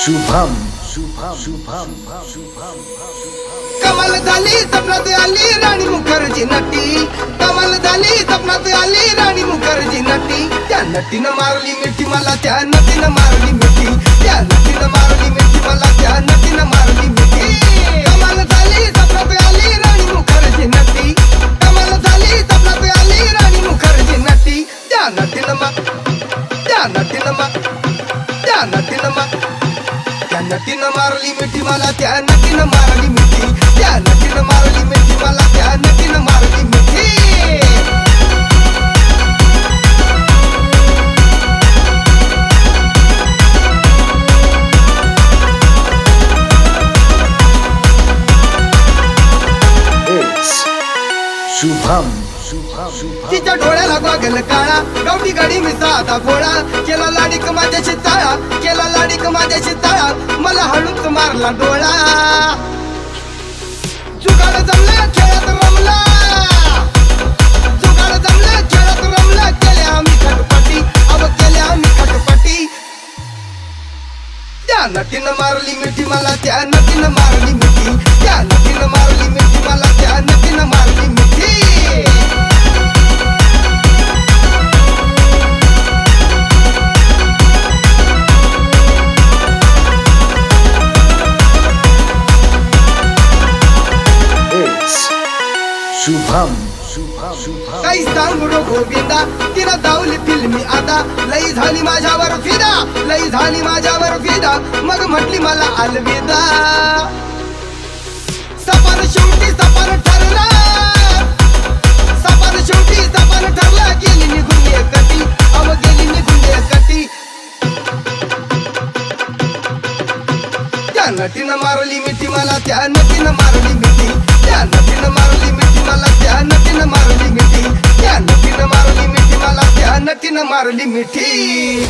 शुभम शुभम शुभम शुभम कमाल झाली सपनात आली राणी मुखर्जी नटी, कमाल झाली सपनात आली राणी मुखर्जी नटी। त्या नटीनं मारली मिठी मला, त्या नटीनं मारली मिठी, त्या नटीनं मारली मिठी मला, त्या नटीनं मारली मिठी। कमाल झाली सपनात आली राणी मुखर्जी नटी, कमाल झाली सपनात आली राणी मुखर्जी नटी। त्या नटीनं त्या नटीनं मारली मिठी मला, त्या नटीनं मारली मिठी, त्या नटीनं मारली मिठी मला, त्या नटीनं मारली मिठी। शुभम शुभम शुभम तिच्या डोळ्याला गॉगल काळा, गावठी गाडी मी साधा घोडा, केला लाडीक माझ्याशी ताळा, केला लाडीक माझ्याशी ताळा, मला हळूच मारला डोळा। जुगाड जमला खेळात रमला, जुगाड जमला खेळात रमला, केल्या आम्ही खटपटी, अब केल्या आम्ही खटपटी। त्या नटीनं मारली मिठी मला, त्या नटीनं मारली मिठी, त्या नटीनं मारली मिठी मला, त्या नटीनं मारली मिठी। शुभम शुभम शुभम काही सांगू नको गोविंदा, तिला दावली फिल्मी आता, लई झाली माझ्यावर फिदा, लई झाली माझ्यावर फिदा, मग म्हटली मला अलविदा। सपान शेवटी सपान ठरला, सपान शेवटी सपान ठरला, गेली निघून एकटी, अव गेली निघून एकटी। त्या नटीनं मारली मिठी मला, त्या नटीनं मारली मिठी, त्या नटीनं मारली मिठी मला, त्या नटीनं मारली मिठी, त्या नटीनं मारली मिठी मला, त्या नटीनं मारली मिठी।